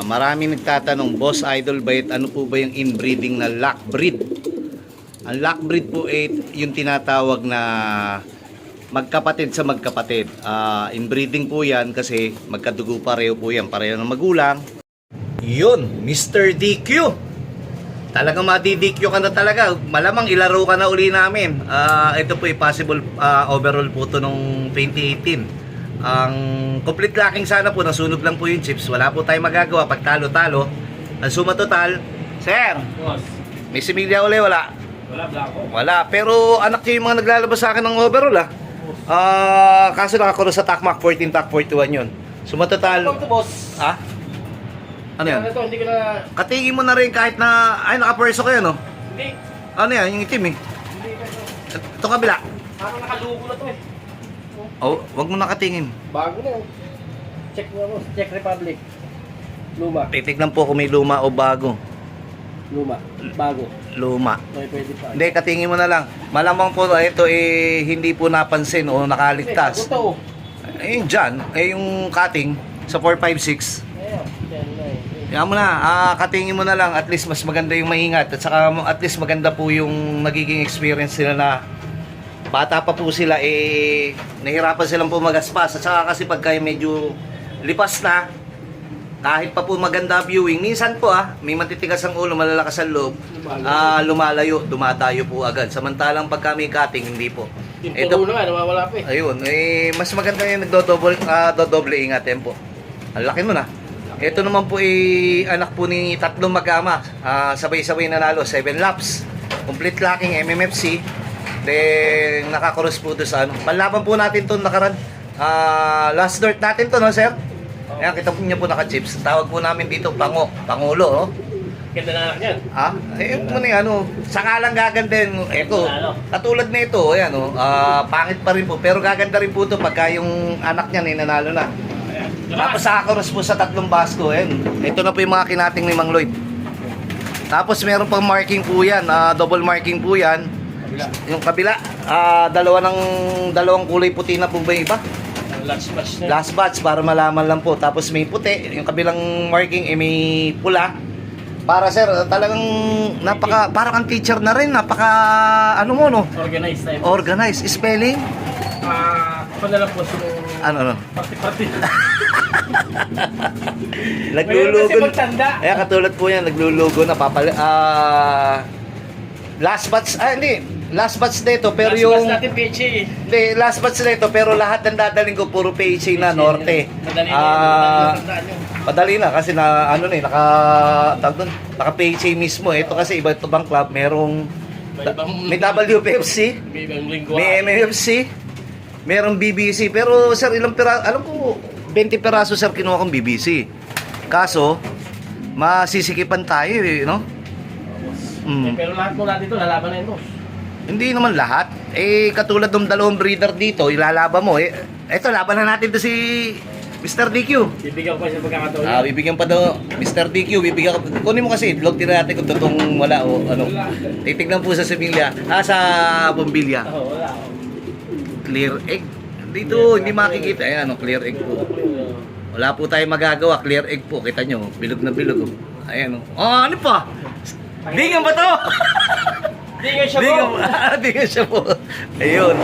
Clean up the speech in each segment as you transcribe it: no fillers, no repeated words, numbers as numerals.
Marami nagtatanong, Boss Idol Bayet, ano po ba yung inbreeding na lock breed? Ang lock breed po ay yung tinatawag na magkapatid sa magkapatid. Inbreeding po yan kasi magkadugo pareho po yan, pareho ng magulang. Yun, Mr. DQ. Talagang madi-DQ ka na talaga. Malamang ilaro ka na uli namin. Ito po ay possible overall po to nung 2018. Ang complete locking sana po, nasunog lang po yung chips. Wala po tayong magagawa pag talo-talo. Ang suma total, Sir, Boss, may similya uli, wala? wala blanco. Wala, pero anak niyo yung mga naglalabas sa akin ng overall kaso nakakulo sa TACMAC 14, TAC 41 yun. Suma total, Ito, boss. ano yan? Ano to, hindi ko na... Katingin mo na rin kahit na, ay nakaperso kayo no? Hindi. Ano yan, yung itim eh. Hindi ko. Ito kabila. Parang nakalugo na to eh. Oh, wag mo nakatingin. Bago na yun. Check mo, boss. Czech Republic. Luma. Titignan po kung may luma o bago. Luma. Bago. Luma. Okay, pwede pa. Hindi, katingin mo na lang. Malamang po ito hindi po napansin o nakaligtas. Bago to. Ayun dyan, yung cutting sa 456. Ayan. Yan na eh. Yan mo na, katingin mo na lang. At least mas maganda yung maingat. At saka at least maganda po yung nagiging experience nila na bata pa po sila, nahirapan silang pumagaspas. At saka kasi pagka medyo lipas na, kahit pa po maganda viewing, minsan po may matitigas ang ulo, malalakas ang loob, lumalayo, dumadayo po agad. Samantalang pagka may cutting, hindi po. Yung puno na nga, nawawala pa eh. Ayun, mas maganda yung dodoble ingatin po. Ang laki nun Ito naman po anak po ni tatlong mag-ama. Sabay-sabay nanalo, 7 laps. Complete locking, MMFC. Then, nakakros po doon sa Panlaban po natin ito nakaraan. Last dirt natin to, no, sir? Ayan, kita po niya po naka-chips. Tawag po namin dito, Pangulo, Ganda na yan. Ayun mo na saka lang gaganda yun. Ito, katulad na ito, ayan, pangit pa rin po. Pero gaganda rin po ito pagka yung anak niya nanalo na. Tapos nakakros po sa tatlong basko, ayan. Ito na po yung mga kinating ni Mang Lloyd. Tapos meron pang marking po yan, double marking po yan. Yung kabila, dalawang kulay puti na po ba yung iba? Last batch na. Last batch para malaman lang po. Tapos may puti, yung kabilang marking may pula. Para sir, talagang parang ang teacher na rin, Organized tayo. Organized. Spelling? Ako na lang po Ano? Party. Naglulugo. Kasi magtanda. Ayan, katulad po yan, naglulugo na last batch, hindi. Last batch nito, pero Last yung... batch natin PHA eh. Hindi, last batch nito, pero lahat ng dadaling ko, puro PHA na, norte. Madali na yun. Padali na, kasi naka PHA mismo. Ito kasi iba ito bang club, merong... May WPFC, May ibang linggo. may MFC, merong BBC. Pero sir, ilang piraso, alam ko, 20 piraso sir kinuha kong BBC. Kaso, masisikipan tayo no? Pero lahat mo natin ito, lalaban na yun, boss. Hindi naman lahat. Katulad ng dalawang breeder dito, ilalaban mo. Eto, laban na natin to si Mr. DQ. Bibigyan ko pa siya pagkakataon. Bibigyan pa daw, Mr. DQ, bibigyan ko. Kunin mo kasi, vlog din natin kung totoong wala o ano. Titignan po sa Sevilla, sa Bombilya. Wala. Clear egg. Dito, hindi makikita. Ayan, clear egg po. Wala po tayong magagawa, clear egg po. Kita nyo, bilog na bilog. Ayan ano pa? Dingan ba to? Dingan siya po. Dingan siya po. Ayun.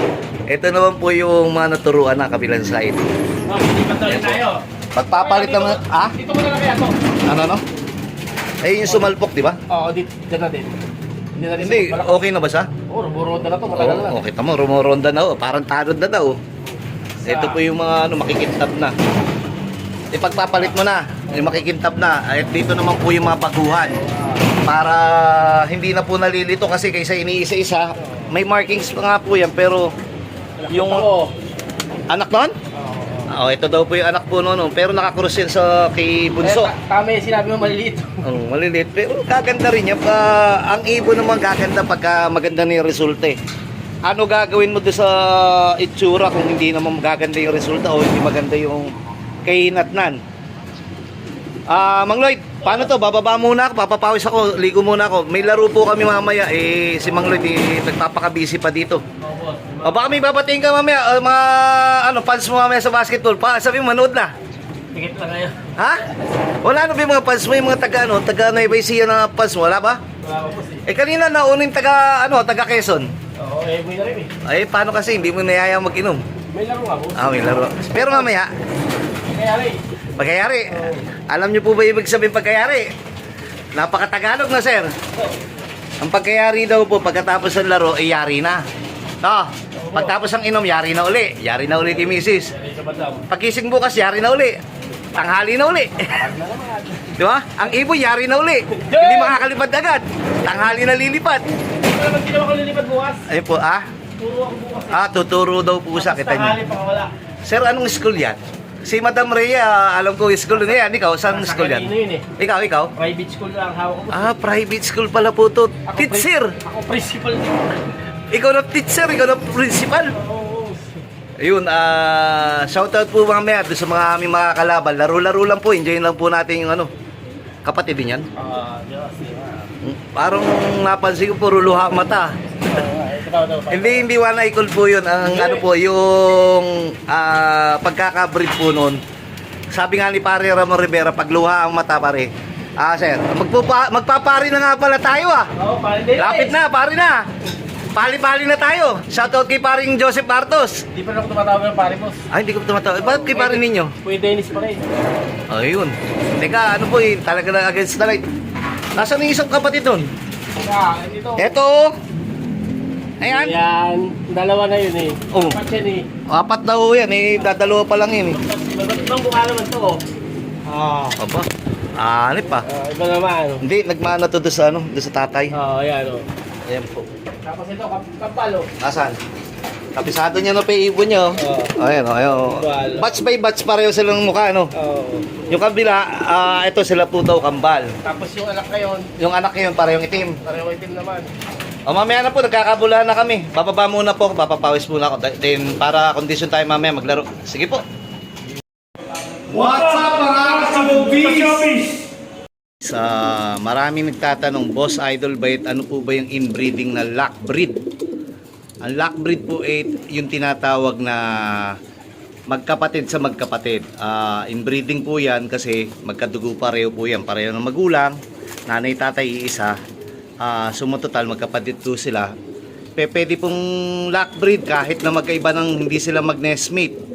Ito naman po yung mga naturuan na kabilang side. Hindi pa tayo. Pagpapalit naman, Dito mo na lang kaya to. Ano? Ayun yung sumalpok, di ba? Oo, dito natin. Hindi, okay na ba siya? Oo, rumuronda na to, matagal na. Okay, tamo, rumoronda na parang tanod na daw. Ito po yung mga makikintab na. Pagpapalit mo na, yung makikintab na. At dito naman po yung mga baguhan. Para hindi na po nalilito kasi kaysa iniisa-isa. May markings pa nga po yan, pero yung anak nun? Ito daw po yung anak po noon. Pero nakakrus yan sa kay Bunso. Tama yung sinabi mo, maliliit. Maliliit. Pero gaganda rin yan. Ang ibon naman gaganda pagka maganda na yung resulta Ano gagawin mo doon sa itsura kung hindi naman magaganda yung resulta o hindi maganda yung kahinatnan? Mang Lloyd, paano to? Bababa muna ako, papapawis ako, ligo muna ako. May laro po kami mamaya. Si Mang Lloyd nagpapaka-busy pa dito. Baka may babatiin ka mamaya, mga fans mo mamaya sa basketball. Sabi mo, manood na. Pikit lang ngayon. Ha? Wala na ba yung mga fans mo, yung mga taga Nueva Ecija na fans mo, wala ba? Wala pa boss eh. Eh kanina naunin taga Quezon. Oo, may na rin eh. Ay, paano kasi hindi mo nayaya mag-inom? May laro nga boss. Ah, may laro. Pero mamaya, Kaya rin. pagkayari. Alam niyo po ba ibig sabihin pagkayari? Napaka-Tagalog na, sir. Ang pagkayari daw po, pagkatapos ng laro, ay yari na. No, pagtapos ng inom, yari na uli. Yari na uli kay misis. Kaya sa badam. Pagkising bukas, yari na uli. Tanghali na uli. Pag na naman. Di ba? Ang ibon, yari na uli. Hindi makakalipad agad. Tanghali na lilipat. Ito naman ginawa ko lilipat bukas. Ayun po, Turo ako bukas eh. tuturo daw po sa kita Tanghali niyo. pa wala. Sir, anong school yan? Si Madam Rhea, alam ko school na yan. Ikaw, saan Sa school yan? kanino yun eh. Ikaw? Private school lang hawak ko. Private school pala po to. Teacher! Ako principal din. Ikaw na teacher, ikaw na principal. Oo. Ayun, shoutout po mamaya doon sa mga aming mga kalaban. Laro-laro lang po, enjoy lang po natin yung kapatid din yan. Diyos. Parang napansin ko puro luha mata. Hindi wala ikol po yun. Ang ano po, yung pagkakabreed po nun. Sabi nga ni Pare Ramon Rivera, pag luha ang mata pare. Sir, magpapari na nga pala tayo Oo, pare din. Lapit na, pare na. Pali-pali na tayo. Shoutout kay paring Joseph Martos. Di pa rin ako tumatawag ng pare boss. Ay, hindi ko tumatawag. Bakit kay paring ninyo? Kuya Dennis pa rin. Ayun. Teka, talaga na against the light. Nasaan yung isang kapatid nun? Dito. Eto. Ayan. Ayan. Dalawa na yun eh. Oh. Apat yan eh. Apat na ho yan eh. Dadalawa pa lang yun eh. Ibang mukha naman to oh. Aba. Anip pa. Iba naman. Hindi, nagmana to doon sa doon sa tatay. Ayan oh. Ayan po. Tapos ito, kapal oh. Nasaan? Kapisado niya na pa yung ibon niya. Ayan, ayan. Kambal. Batch by batch pareho silang mukha, no? Oo. Yung kabila, ito sila po daw kambal. Tapos yung anak ngayon, Yung anak ngayon, parehong itim. pareho itim naman. Mamaya na po, nagkakabulahan na kami. Bababa muna po, papapawis muna ako. Then, para kondisyon tayo mamaya maglaro. Sige po. What's up mga kasubis? Sa maraming nagtatanong, Boss Idol Bait, ano po ba yung inbreeding na lock breed? Ang lock breed po ay yung tinatawag na magkapatid sa magkapatid. Inbreeding po yan kasi magkadugo pareho po yan. Pareho ng magulang, nanay, tatay, iisa. Sumatotal, magkapatid po sila. Pwede pong lock breed kahit na magkaiba ng hindi sila mag-nestmate.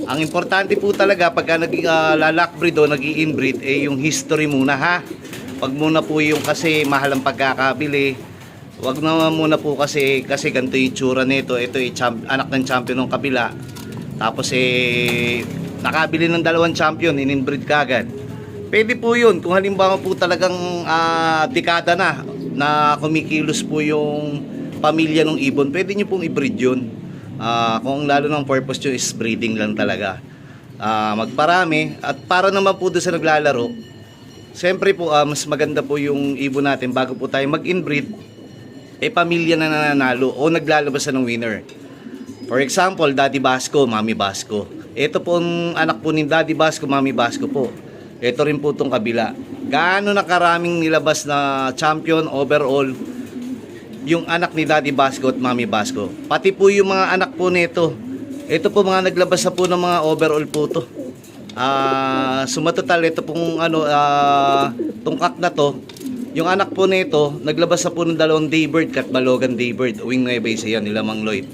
Ang importante po talaga pagka nag-lock breed o nag-inbreed yung history muna ha. Wag muna po yung kasi mahal ang pagkakabili. Wag na muna po kasi ganito yung tsura nito. Ito anak ng champion ng kabila. Tapos nakabili ng dalawang champion, in-inbreed kagad. Pwede po yun kung halimbawa po talagang dekada na kumikilos po yung pamilya ng ibon. Pwede nyo pong i-breed yun. Kung lalo ng purpose nyo is breeding lang talaga. Magparami at para naman po doon sa naglalaro, siyempre po mas maganda po yung ibon natin bago po tayo mag-inbreed, pamilya na nananalo o naglalabas na ng winner. For example, Daddy Basco, Mami Basco. Ito po ang anak po ni Daddy Basco, Mami Basco po. Ito rin po itong kabila. Gaano na karaming nilabas na champion overall yung anak ni Daddy Basco at Mami Basco. Pati po yung mga anak po nito. Ito po mga naglabas na po ng mga overall po to. Sumatotal ito pong tungkak na to. Yung anak po nito, naglabas na po ng dalawang Daybird at Balogan Daybird. Wing Nueva Ecija nila Mang Lloyd.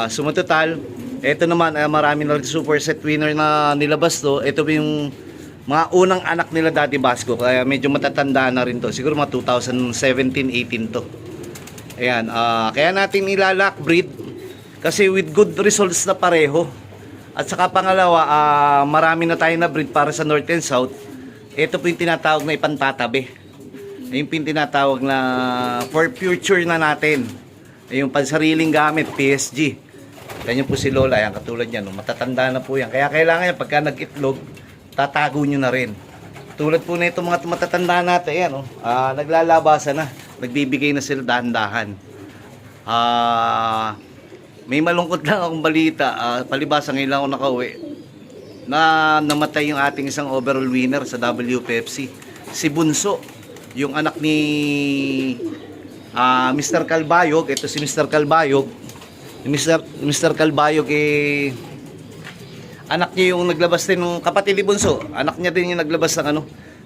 Sumatotal, ito naman marami na super set winner na nilabas to. Ito po yung mga unang anak nila Daddy Basco. Kaya medyo matatanda na rin to. Siguro mga 2017-18 to. Ayan, kaya natin ilalock breed kasi with good results na pareho. At saka pangalawa, marami na tayo na breed para sa North and South. Ito po yung tinatawag na ipantatabi. Yung tinatawag na for future na natin. Yung pansariling gamit, PSG. Ganyan po si Lola, yan katulad niyan, matatanda na po yan. Kaya kailangan yan, pagka nag-itlog, tatago nyo na rin. Tulad po na itong mga matatanda natin, yan, naglalabasan na. Nagbibigay na sila dahan-dahan. May malungkot lang akong balita. Palibasa ngayon lang ako nakauwi. Na namatay yung ating isang overall winner sa WPFC. Si Bunso. Yung anak ni Mr. Calbayog. Ito si Mr. Calbayog. Mr. Calbayog Anak niya yung naglabas din ng kapatid ni Bunso. Anak niya din yung naglabas ng ano,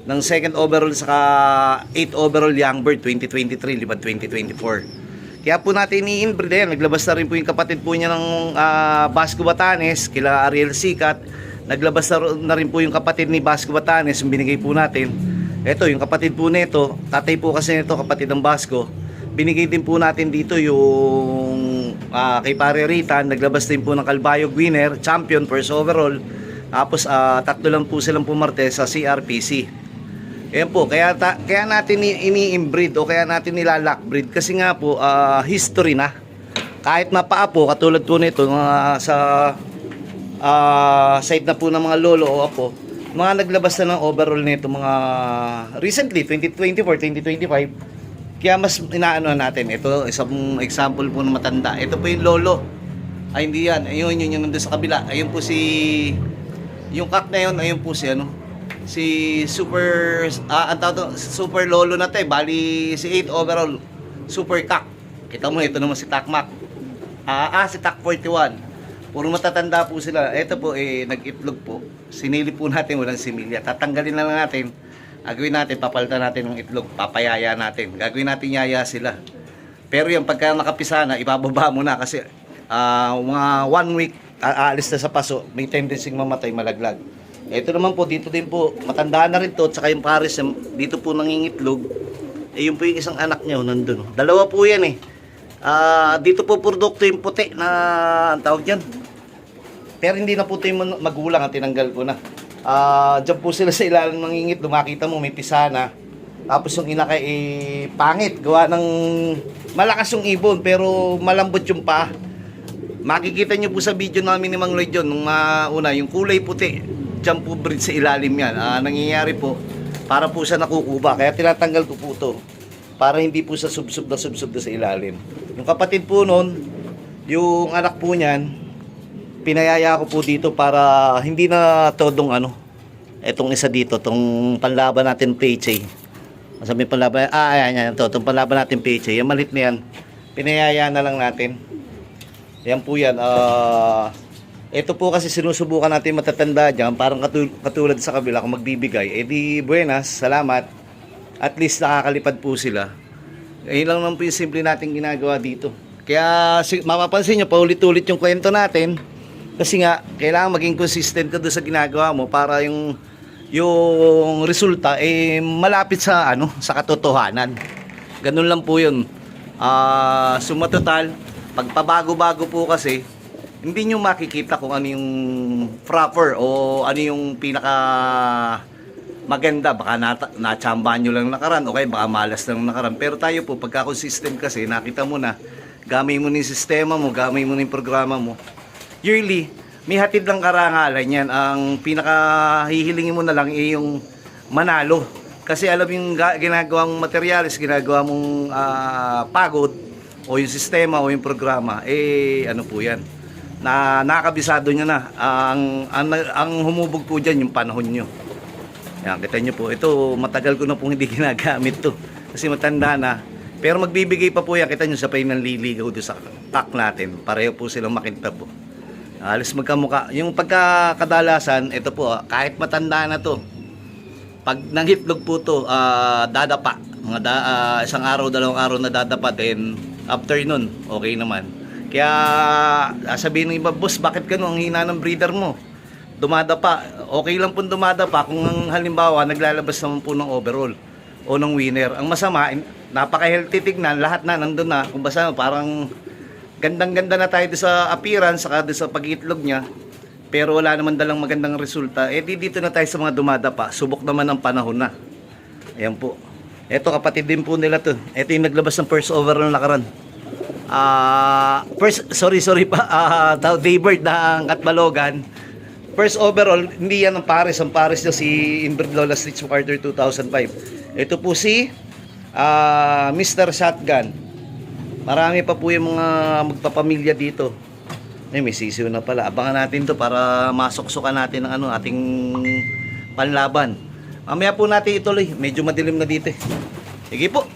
ng second overall saka 8 overall Youngbird 2023, liban 2024. Kaya po natin i-inbreed yan. Naglabas na rin po yung kapatid po niya ng Basco Batanes, kila Ariel Sikat. Naglabas na rin po yung kapatid ni Basco Batanes, yung binigay po natin. Ito, yung kapatid po nito, tatay po kasi nito, kapatid ng Basco. Binigay din po natin dito yung kay Pare Ritan, naglabas din po ng Calbayog winner, champion, first overall. Tapos tatlo lang po silang pumarte sa CRPC. Ayan po, kaya natin ini-inbreed o kaya natin nilalockbreed kasi nga po history na. Kahit mapaa po, katulad po nito sa side na po ng mga lolo o apo, mga naglabas na ng overall nito mga recently, 2024, 2025. Kaya mas inaano natin. Ito, isang example po ng matanda. Ito po yung lolo. Ay, hindi yan. Ayun, yun nandun sa kabila. Ayun po si... Yung kak na yun, ayun po si ano. Si super... ang tawag super lolo na to eh. Bali, si 8 overall. Super kak. Kita mo, ito naman si Takmak. Si Tak 41. Puro matatanda po sila. Ito po, nag-itlog po. Sinili po natin, walang similya. Tatanggalin na lang natin. Gagawin natin, papalitan natin ng itlog, papayaya natin. Gagawin natin yaya sila. Pero yung pagka nakapisa na, ibababa mo na kasi mga 1 week, aalis na sa paso, may tendency mamatay, malaglag. Ito naman po, dito din po, matanda na rin to, tsaka yung pares, dito po nangingitlog. Yun po yung isang anak niya, nandun. Dalawa po yan eh. Dito po produkto yung puti na, ang tawag yan. Pero hindi na puti yung magulang, tinanggal ko na. Diyan po sila sa ilalim ng ingit, makita mo may pisana. Tapos yung ina kay pangit, gawa ng malakas yung ibon pero malambot yung paa. Makikita nyo po sa video namin ni Mang Lloyd yun, nung una, yung kulay puti, diyan po breed sa ilalim yan. Nangyayari po, para po siya nakukuba, kaya tinatanggal ko po to para hindi po sa subsub na sa ilalim. Yung kapatid po nun, yung anak po niyan, pinayaya ko po dito para hindi na todong etong isa dito, tong panlaban natin PHA. Masabi panlaban, ayan to, tong panlaban natin PHA, yung malit na yan, pinayaya na lang natin. Yan po yan, ito po kasi sinusubukan natin matatanda dyan, parang katulad sa kabila, kung magbibigay, di buenas, salamat, at least nakakalipad po sila. Ayun lang naman po yung simple natin ginagawa dito. Kaya mapapansin nyo, paulit-ulit yung kwento natin. Kasi nga, kailangan maging consistent ka doon sa ginagawa mo para yung resulta malapit sa sa katotohanan. Ganun lang po 'yun. Suma total, pagpabago-bago po kasi hindi niyo makikita kung ano yung proper o ano yung pinaka maganda. Baka natsambahan nyo lang nakaran o kaya baka malas lang nakaran. Pero tayo po, pagka consistent kasi, nakita mo na, gamay mo na yung sistema mo, gamay mo na yung programa mo. Yearly, may hatid lang karangalan yan. Ang pinakahihilingin mo na lang yung manalo. Kasi alam yung ginagawang materialis, ginagawa mong pagod, o yung sistema, o yung programa, ano po yan. Nakakabisado nyo na. Ang humubog po dyan, yung panahon nyo. Yan, kita nyo po. Ito, matagal ko na pong hindi ginagamit to. Kasi matanda na. Pero magbibigay pa po yan. Kita nyo, sa pay ng liligaw doon sa pack natin. Pareho po silang makintab po. Alis magkamuka. Yung pagkakadalasan, ito po, kahit matanda na to, pag nangitlog po to, dadapa. Isang araw, dalawang araw na dadapa. Then, after nun, okay naman. Kaya, sabihin ng iba, boss, bakit gano'n ang hina ng breeder mo? Dumadapa. Okay lang po dumadapa kung halimbawa, naglalabas naman po ng overall o ng winner. Ang masama, napaka-healthy tignan, lahat na, nandun na. Kung basta, parang gandang-ganda na tayo sa appearance, saka sa pag-iitlog niya. Pero wala naman dalang magandang resulta. Dito na tayo sa mga dumadapa. Subok naman ang panahon na. Ayan po. Ito, kapatid din po nila to. Ito yung naglabas ng first overall na lakaran. Sorry pa. Daybird ng Katbalogan. First overall, hindi yan ang pares. Ang pares niya si Inbred Lola Stitch MacArthur 2005. Ito po si Mr. Shotgun. Marami pa po yung mga magpapamilya dito. May sisiw na pala. Abangan natin to para masuksukan natin ang ating panlaban. Mamaya po natin ituloy. Medyo madilim na dito. Sige po.